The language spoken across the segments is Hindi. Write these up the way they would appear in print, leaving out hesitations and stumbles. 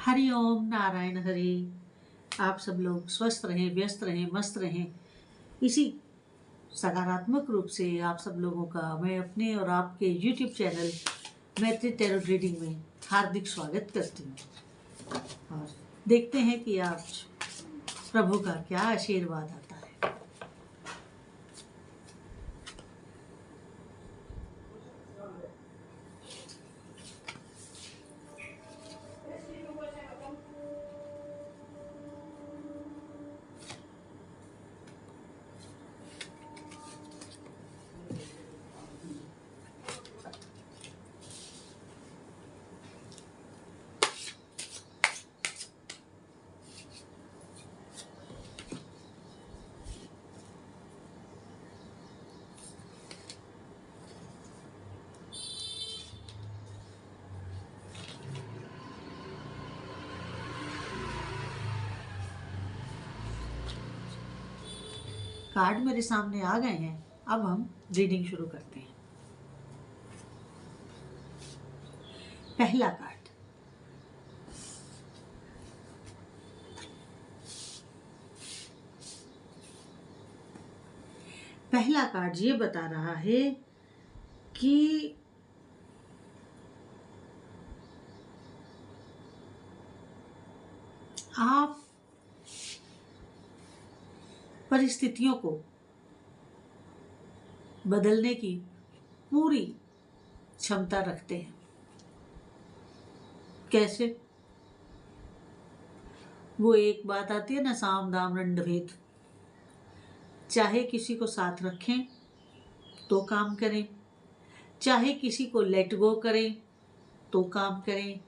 हरि ओम नारायण हरि। आप सब लोग स्वस्थ रहें, व्यस्त रहें, मस्त रहें। इसी सकारात्मक रूप से आप सब लोगों का मैं अपने और आपके YouTube चैनल मैत्री टैरो रीडिंग में हार्दिक स्वागत करती हूँ और देखते हैं कि आज प्रभु का क्या आशीर्वाद आता है। कार्ड मेरे सामने आ गए हैं। अब हम रीडिंग शुरू करते हैं। पहला कार्ड, पहला कार्ड ये बता रहा है कि आप परिस्थितियों को बदलने की पूरी क्षमता रखते हैं। कैसे? वो एक बात आती है ना, साम दाम दंड भेद। चाहे किसी को साथ रखें तो काम करें, चाहे किसी को लेट गो करें तो काम करें,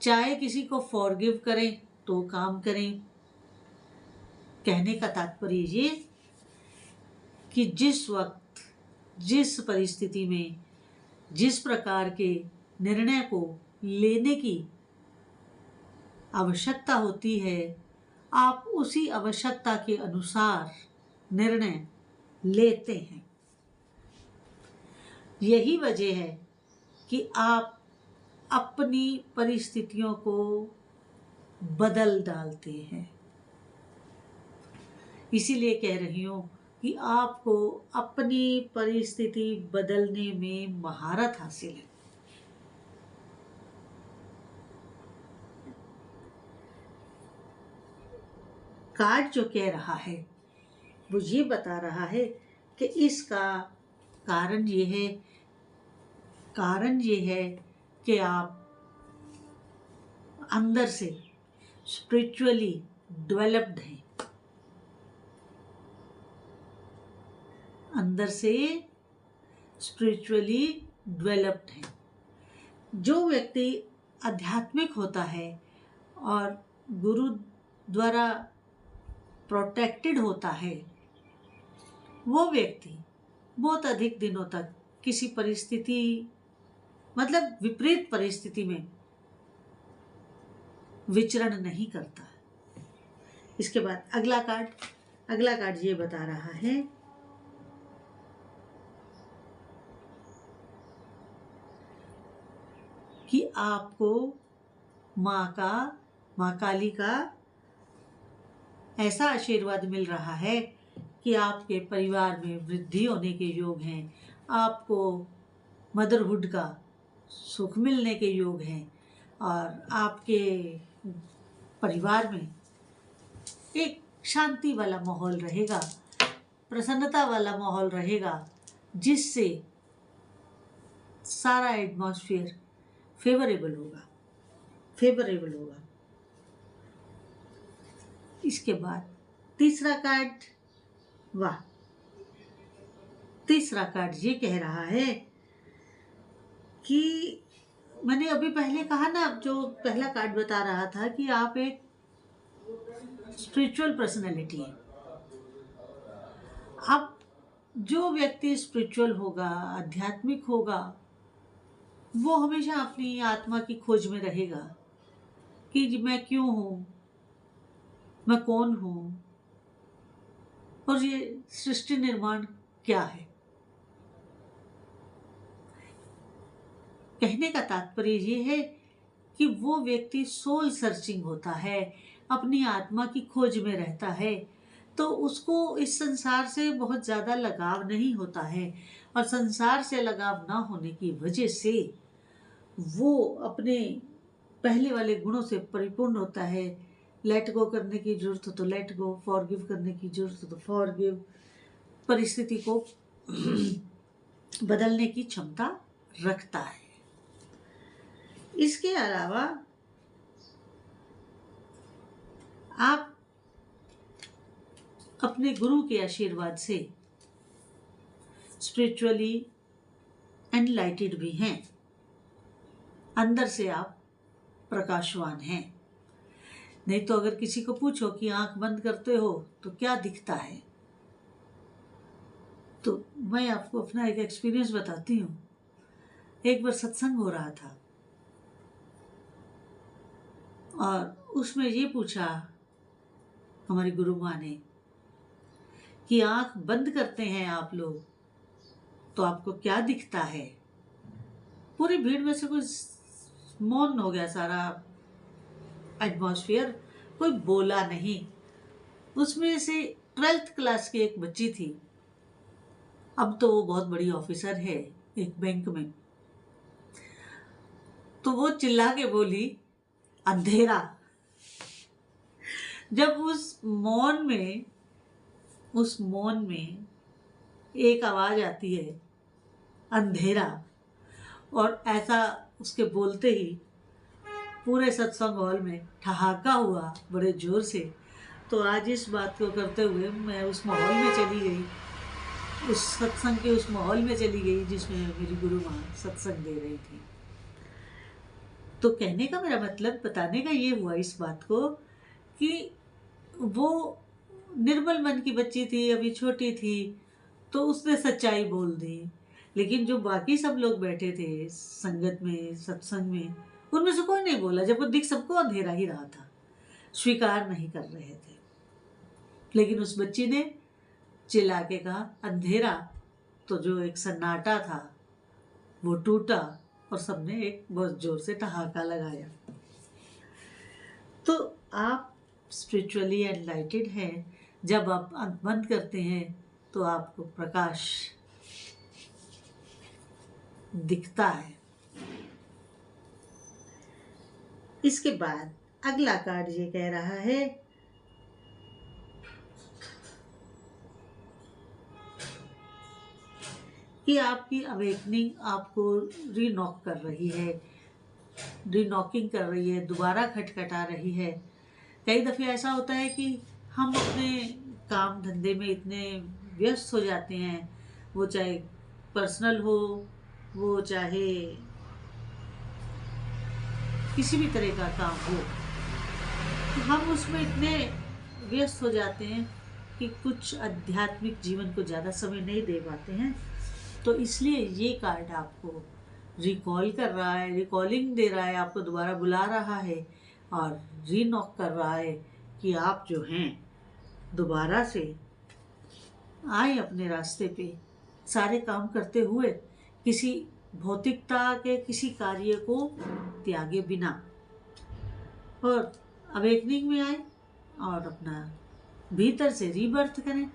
चाहे किसी को फॉरगिव करें तो काम करें। कहने का तात्पर्य ये कि जिस वक्त, जिस परिस्थिति में, जिस प्रकार के निर्णय को लेने की आवश्यकता होती है, आप उसी आवश्यकता के अनुसार निर्णय लेते हैं। यही वजह है कि आप अपनी परिस्थितियों को बदल डालते हैं। इसीलिए कह रही हूं कि आपको अपनी परिस्थिति बदलने में महारत हासिल है। कार्ड जो कह रहा है वो ये बता रहा है कि इसका कारण ये है कि आप अंदर से स्पिरिचुअली डेवलप्ड हैं। अंदर से स्पिरिचुअली डेवलप्ड हैं। जो व्यक्ति आध्यात्मिक होता है और गुरु द्वारा प्रोटेक्टेड होता है, वो व्यक्ति बहुत अधिक दिनों तक किसी परिस्थिति, मतलब विपरीत परिस्थिति में विचरण नहीं करता। इसके बाद अगला कार्ड ये बता रहा है कि आपको माँ काली का ऐसा आशीर्वाद मिल रहा है कि आपके परिवार में वृद्धि होने के योग हैं। आपको मदरहुड का सुख मिलने के योग हैं और आपके परिवार में एक शांति वाला माहौल रहेगा, प्रसन्नता वाला माहौल रहेगा, जिससे सारा एटमॉस्फेयर फेवरेबल होगा। इसके बाद तीसरा कार्ड ये कह रहा है कि मैंने अभी पहले कहा ना, जो पहला कार्ड बता रहा था कि आप एक स्पिरिचुअल पर्सनैलिटी है। अब जो व्यक्ति स्पिरिचुअल होगा, आध्यात्मिक होगा, वो हमेशा अपनी आत्मा की खोज में रहेगा कि मैं क्यों हूं, मैं कौन हूं और ये सृष्टि निर्माण क्या है। कहने का तात्पर्य ये है कि वो व्यक्ति सोल सर्चिंग होता है, अपनी आत्मा की खोज में रहता है, तो उसको इस संसार से बहुत ज़्यादा लगाव नहीं होता है। और संसार से लगाव ना होने की वजह से वो अपने पहले वाले गुणों से परिपूर्ण होता है। लेट गो करने की जरूरत हो तो लेट गो, फॉरगिव करने की जरूरत हो तो फॉरगिव, परिस्थिति को बदलने की क्षमता रखता है। इसके अलावा आप अपने गुरु के आशीर्वाद से स्पिरिचुअली एनलाइटेड भी हैं, अंदर से आप प्रकाशवान हैं। नहीं तो अगर किसी को पूछो कि आंख बंद करते हो तो क्या दिखता है, तो मैं आपको अपना एक एक्सपीरियंस बताती हूँ। एक बार सत्संग हो रहा था और उसमें ये पूछा हमारी गुरु माँ ने कि आंख बंद करते हैं आप लोग तो आपको क्या दिखता है। पूरी भीड़ में से कुछ मौन हो गया, सारा एटमॉस्फेयर, कोई बोला नहीं। उसमें से 12th क्लास की एक बच्ची थी, अब तो वो बहुत बड़ी ऑफिसर है एक बैंक में। तो वो चिल्ला के बोली अंधेरा। जब उस मौन में एक आवाज आती है अंधेरा, और ऐसा उसके बोलते ही पूरे सत्संग हॉल में ठहाका हुआ बड़े जोर से। तो आज इस बात को करते हुए मैं उस माहौल में चली गई, उस सत्संग के उस माहौल में चली गई जिसमें मेरी गुरु माँ सत्संग दे रही थी। तो कहने का मेरा मतलब, बताने का ये हुआ इस बात को कि वो निर्मल मन की बच्ची थी, अभी छोटी थी, तो उसने सच्चाई बोल दी। लेकिन जो बाकी सब लोग बैठे थे संगत में, सत्संग में, उनमें से कोई नहीं बोला, जब वो दिख सबको अंधेरा ही रहा था, स्वीकार नहीं कर रहे थे। लेकिन उस बच्ची ने चिल्ला के कहा अंधेरा, तो जो एक सन्नाटा था वो टूटा और सबने एक बहुत जोर से ठहाका लगाया। तो आप स्पिरिचुअली एनलाइटेड हैं। जब आप आंख बंद करते हैं तो आपको प्रकाश दिखता है। इसके बाद अगला कार्ड ये कह रहा है कि आपकी अवेकनिंग आपको रीनॉक कर रही है, रीनॉकिंग कर रही है, दोबारा खटखटा रही है। कई दफ़े ऐसा होता है कि हम अपने काम धंधे में इतने व्यस्त हो जाते हैं, वो चाहे पर्सनल हो, वो चाहे किसी भी तरह का काम हो, तो हम उसमें इतने व्यस्त हो जाते हैं कि कुछ आध्यात्मिक जीवन को ज़्यादा समय नहीं दे पाते हैं। तो इसलिए ये कार्ड आपको रिकॉल कर रहा है, रिकॉलिंग दे रहा है, आपको दोबारा बुला रहा है और रीनॉक कर रहा है कि आप जो हैं दोबारा से आए अपने रास्ते पे, सारे काम करते हुए किसी भौतिकता के किसी कार्य को त्यागे बिना, और अवेकनिंग में आए और अपना भीतर से रीबर्थ करें।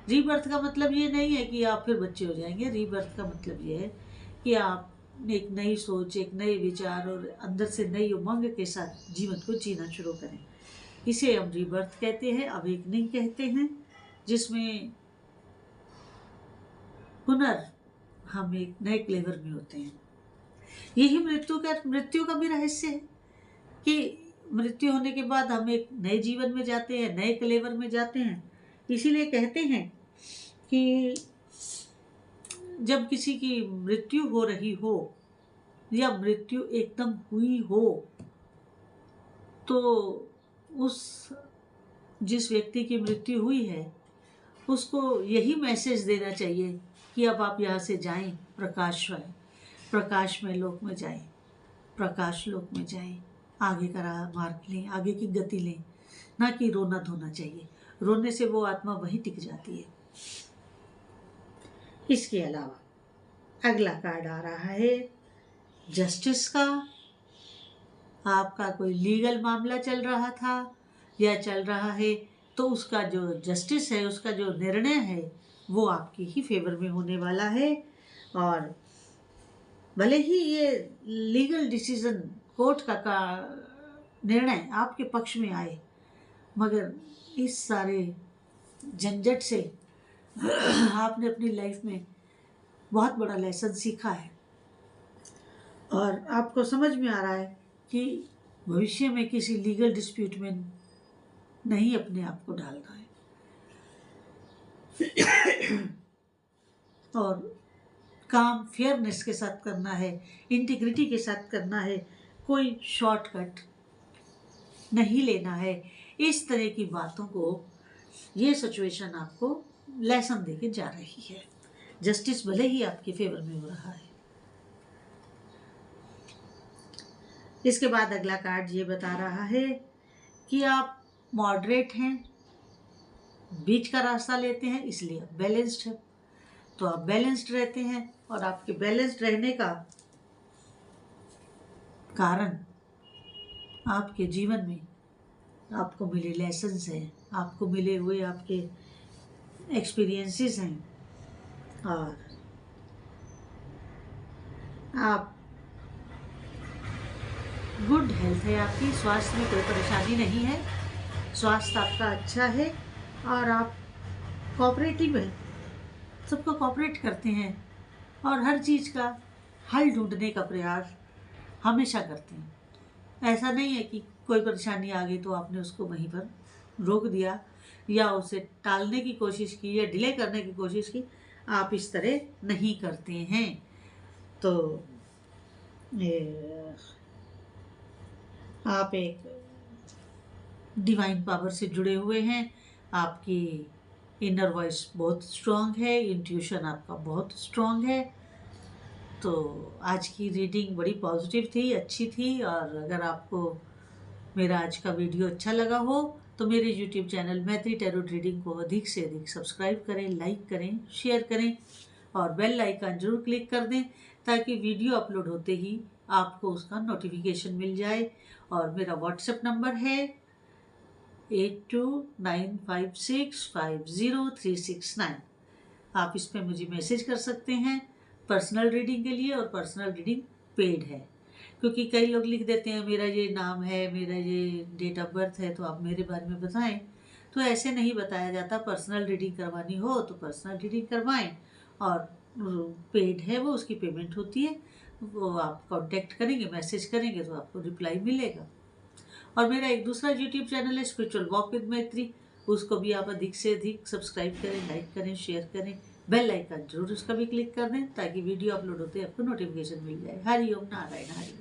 रीबर्थ का मतलब ये नहीं है कि आप फिर बच्चे हो जाएंगे। रीबर्थ का मतलब ये है कि आप एक नई सोच, एक नए विचार और अंदर से नई उमंग के साथ जीवन को जीना शुरू करें। इसे हम रीबर्थ कहते हैं, अवेकनिंग कहते हैं, जिसमें पुनर् हम एक नए क्लेवर में होते हैं। यही मृत्यु का भी रहस्य है कि मृत्यु होने के बाद हम एक नए जीवन में जाते हैं, नए क्लेवर में जाते हैं। इसीलिए कहते हैं कि जब किसी की मृत्यु हो रही हो या मृत्यु एकदम हुई हो, तो उस जिस व्यक्ति की मृत्यु हुई है उसको यही मैसेज देना चाहिए कि अब आप यहाँ से जाएं, प्रकाश में लोक में जाएं, प्रकाश लोक में जाएं, आगे का मार्ग लें, आगे की गति लें, ना कि रोना धोना चाहिए। रोने से वो आत्मा वहीं टिक जाती है। इसके अलावा अगला कार्ड आ रहा है जस्टिस का, आपका कोई लीगल मामला चल रहा था या चल रहा है, तो उसका जो जस्टिस है, उसका जो निर्णय है, वो आपके ही फेवर में होने वाला है। और भले ही ये लीगल डिसीजन, कोर्ट का निर्णय आपके पक्ष में आए, मगर इस सारे झंझट से आपने अपनी लाइफ में बहुत बड़ा लेसन सीखा है और आपको समझ में आ रहा है कि भविष्य में किसी लीगल डिस्प्यूट में नहीं अपने आप को डालना है। और काम फेयरनेस के साथ करना है, इंटीग्रिटी के साथ करना है, कोई शॉर्टकट नहीं लेना है। इस तरह की बातों को ये सिचुएशन आपको लेसन देके जा रही है। जस्टिस भले ही आपके फेवर में हो रहा है। इसके बाद अगला कार्ड ये बता रहा है कि आप मॉडरेट हैं, बीच का रास्ता लेते हैं, इसलिए आप बैलेंस्ड है। तो आप बैलेंस्ड रहते हैं और आपके बैलेंस्ड रहने का कारण आपके जीवन में आपको मिले लेसन्स हैं, आपको मिले हुए आपके एक्सपीरियंसेस हैं, और आप गुड हेल्थ है आपकी, स्वास्थ्य में कोई परेशानी नहीं है, स्वास्थ्य आपका अच्छा है और आप कोऑपरेटिव हैं, सबको कोऑपरेट करते हैं और हर चीज़ का हल ढूंढने का प्रयास हमेशा करते हैं। ऐसा नहीं है कि कोई परेशानी आ गई तो आपने उसको वहीं पर रोक दिया या उसे टालने की कोशिश की या डिले करने की कोशिश की, आप इस तरह नहीं करते हैं। तो आप एक डिवाइन पावर से जुड़े हुए हैं, आपकी इनर वॉइस बहुत स्ट्रांग है, इंट्यूशन आपका बहुत स्ट्रांग है। तो आज की रीडिंग बड़ी पॉजिटिव थी, अच्छी थी। और अगर आपको मेरा आज का वीडियो अच्छा लगा हो तो मेरे YouTube चैनल मैत्री टैरो रीडिंग को अधिक से अधिक सब्सक्राइब करें, लाइक करें, शेयर करें और बेल आइकन जरूर क्लिक कर दें ताकि वीडियो अपलोड होते ही आपको उसका नोटिफिकेशन मिल जाए। और मेरा व्हाट्सएप नंबर है 8295650369। आप इस पर मुझे मैसेज कर सकते हैं पर्सनल रीडिंग के लिए, और पर्सनल रीडिंग पेड है, क्योंकि कई लोग लिख देते हैं मेरा ये नाम है, मेरा ये डेट ऑफ बर्थ है, तो आप मेरे बारे में बताएं। तो ऐसे नहीं बताया जाता। पर्सनल रीडिंग करवानी हो तो पर्सनल रीडिंग करवाएं, और पेड है वो, उसकी पेमेंट होती है, वो आप कांटेक्ट करेंगे, मैसेज करेंगे तो आपको रिप्लाई मिलेगा। और मेरा एक दूसरा YouTube चैनल है स्पिरिचुअल वॉक विद मैत्री, उसको भी आप अधिक से अधिक सब्सक्राइब करें, लाइक करें, शेयर करें, बेल आइकन जरूर उसका भी क्लिक कर दें ताकि वीडियो अपलोड होते आपको नोटिफिकेशन मिल जाए। हरि ओम नारायण हरि।